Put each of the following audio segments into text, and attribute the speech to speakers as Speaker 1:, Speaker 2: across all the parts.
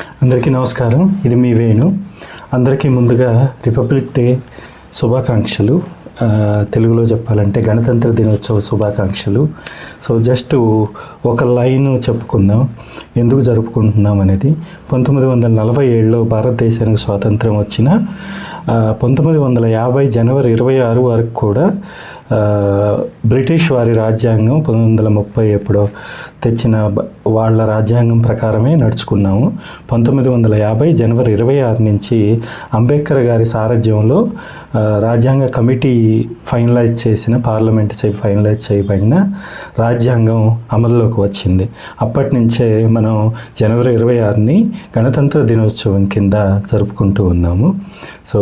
Speaker 1: అందరికీ నమస్కారం. ఇది మీ వేణు. అందరికీ ముందుగా రిపబ్లిక్ డే శుభాకాంక్షలు. తెలుగులో చెప్పాలంటే గణతంత్ర దినోత్సవ శుభాకాంక్షలు. సో జస్ట్ ఒక లైన్ చెప్పుకుందాం ఎందుకు జరుపుకుంటున్నాం అనేది. 1947లో భారతదేశానికి స్వాతంత్రం వచ్చిన 1950 జనవరి 26 వరకు కూడా బ్రిటిష్ వారి రాజ్యాంగం 1930 ఎప్పుడో తెచ్చిన వాళ్ళ రాజ్యాంగం ప్రకారమే నడుచుకున్నాము. 1950 జనవరి 26 నుంచి అంబేద్కర్ గారి సారథ్యంలో రాజ్యాంగ కమిటీ ఫైనలైజ్ చేసిన పార్లమెంట్ ఫైనలైజ్ చేయబడిన రాజ్యాంగం అమల్లోకి వచ్చింది. అప్పటి నుంచే మనం జనవరి 26ని గణతంత్ర దినోత్సవం కింద జరుపుకుంటూ ఉన్నాము. సో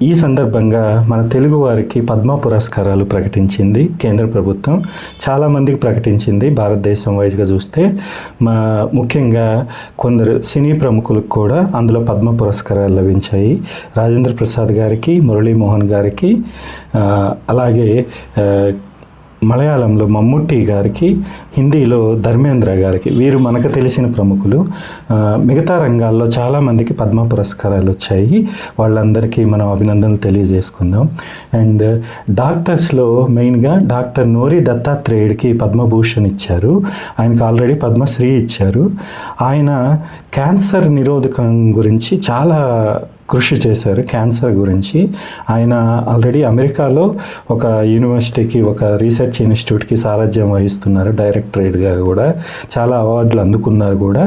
Speaker 1: ఈ సందర్భంగా మన తెలుగు వారికి పద్మ పురస్కారాలు ప్రకటించింది కేంద్ర ప్రభుత్వం. చాలామందికి ప్రకటించింది భారతదేశం వైజ్గా చూస్తే. ముఖ్యంగా కొందరు సినీ ప్రముఖులకు కూడా అందులో పద్మ పురస్కారాలు లభించాయి. రాజేంద్ర ప్రసాద్ గారికి, మురళీమోహన్ గారికి, అలాగే మలయాళంలో మమ్ముట్టి గారికి, హిందీలో ధర్మేంద్ర గారికి. వీరు మనకు తెలిసిన ప్రముఖులు. మిగతా రంగాల్లో చాలామందికి పద్మ పురస్కారాలు వచ్చాయి. వాళ్ళందరికీ మనం అభినందనలు తెలియజేసుకుందాం. అండ్ డాక్టర్స్లో మెయిన్గా డాక్టర్ నోరి దత్తాత్రేయుడికి పద్మభూషణ్ ఇచ్చారు. ఆయనకు ఆల్రెడీ పద్మశ్రీ ఇచ్చారు. ఆయన క్యాన్సర్ నిరోధకం గురించి చాలా కృషి చేశారు. క్యాన్సర్ గురించి ఆయన ఆల్రెడీ అమెరికాలో ఒక యూనివర్సిటీకి, ఒక రీసెర్చ్ ఇన్స్టిట్యూట్కి సారథ్యం వహిస్తున్నారు. డైరెక్టరేట్గా కూడా చాలా అవార్డులు అందుకున్నారు కూడా.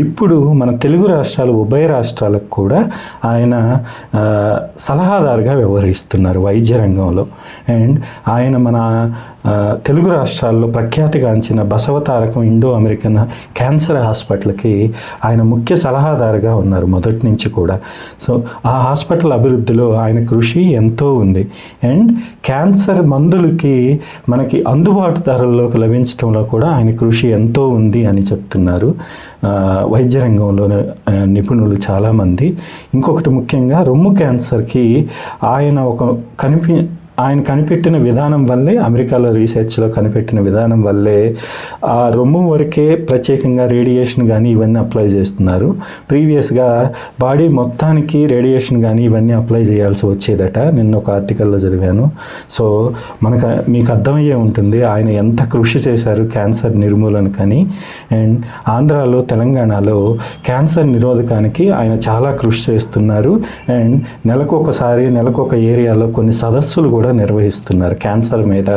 Speaker 1: ఇప్పుడు మన తెలుగు రాష్ట్రాలు, ఉభయ రాష్ట్రాలకు కూడా ఆయన సలహాదారుగా వ్యవహరిస్తున్నారు వైద్య రంగంలో. అండ్ ఆయన మన తెలుగు రాష్ట్రాల్లో ప్రఖ్యాతిగాంచిన బసవతారకం ఇండో అమెరికన్ క్యాన్సర్ హాస్పిటల్కి ఆయన ముఖ్య సలహాదారుగా ఉన్నారు మొదటి నుంచి కూడా. సో ఆ హాస్పిటల్ అభివృద్ధిలో ఆయన కృషి ఎంతో ఉంది. అండ్ క్యాన్సర్ మందులకి మనకి అందుబాటు ధరల్లోకి లభించడంలో కూడా ఆయన కృషి ఎంతో ఉంది అని చెప్తున్నారు వైద్య రంగంలో నిపుణులు చాలామంది. ఇంకొకటి ముఖ్యంగా రొమ్ము క్యాన్సర్కి ఆయన కనిపెట్టిన విధానం వల్లే, అమెరికాలో రీసెర్చ్లో కనిపెట్టిన విధానం వల్లే ఆ రొమ్ము వరకే ప్రత్యేకంగా రేడియేషన్ కానీ ఇవన్నీ అప్లై చేస్తున్నారు. ప్రీవియస్గా బాడీ మొత్తానికి రేడియేషన్ కానీ ఇవన్నీ అప్లై చేయాల్సి వచ్చేదట. నిన్న ఒక ఆర్టికల్లో చదివాను. సో మీకు అర్థమయ్యే ఉంటుంది ఆయన ఎంత కృషి చేశారు క్యాన్సర్ నిర్మూలనకని. అండ్ ఆంధ్రాలో, తెలంగాణలో క్యాన్సర్ నిరోధకానికి ఆయన చాలా కృషి చేస్తున్నారు. అండ్ నెలకొక ఏరియాలో కొన్ని సదస్సులు కూడా నిర్వహిస్తున్నారు క్యాన్సర్ మీద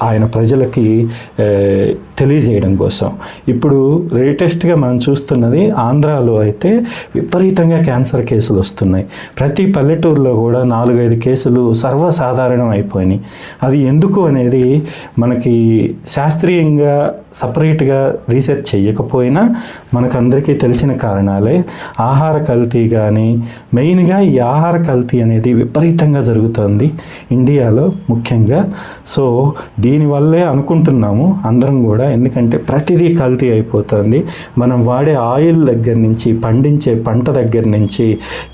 Speaker 1: ఆయన ప్రజలకి తెలియజేయడం కోసం. ఇప్పుడు లేటెస్ట్గా మనం చూస్తున్నది ఆంధ్రాలో అయితే విపరీతంగా క్యాన్సర్ కేసులు వస్తున్నాయి. ప్రతి పల్లెటూరులో కూడా 4-5 కేసులు సర్వసాధారణం అయిపోయినాయి. అది ఎందుకు అనేది మనకి శాస్త్రీయంగా సపరేట్గా రీసెర్చ్ చేయకపోయినా మనకందరికీ తెలిసిన కారణాలే. ఆహార కల్తీ కానీ, మెయిన్గా ఈ ఆహార కల్తీ అనేది విపరీతంగా జరుగుతుంది ఇండియాలో ముఖ్యంగా. సో దీనివల్లే అనుకుంటున్నాము అందరం కూడా. ఎందుకంటే ప్రతిదీ కల్తీ అయిపోతుంది. మనం వాడే ఆయిల్ దగ్గర నుంచి, పండించే పంట దగ్గర నుంచి,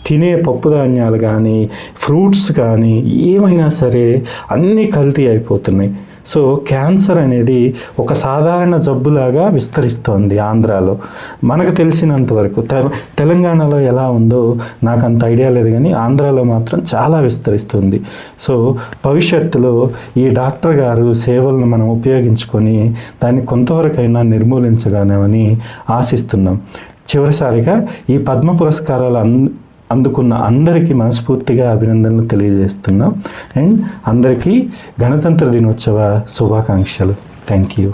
Speaker 1: తినే పప్పు ధాన్యాలు కానీ, ఫ్రూట్స్ కానీ, ఏమైనా సరే అన్నీ కల్తీ అయిపోతున్నాయి. సో క్యాన్సర్ అనేది ఒక సాధారణ జబ్బులాగా విస్తరిస్తోంది ఆంధ్రాలో. మనకు తెలిసినంతవరకు. తెలంగాణలో ఎలా ఉందో నాకు అంత ఐడియా లేదు, కానీ ఆంధ్రాలో మాత్రం చాలా విస్తరిస్తుంది. సో భవిష్యత్తులో ఈ డాక్టర్ గారు సేవలను మనం ఉపయోగించుకొని దాన్ని కొంతవరకైనా నిర్మూలించగలమని ఆశిస్తున్నాం. చివరిసారిగా ఈ పద్మ పురస్కారాలు అందుకున్న అందరికీ మనస్ఫూర్తిగా అభినందనలు తెలియజేస్తున్నాం. అండ్ అందరికీ గణతంత్ర దినోత్సవ శుభాకాంక్షలు. Thank you.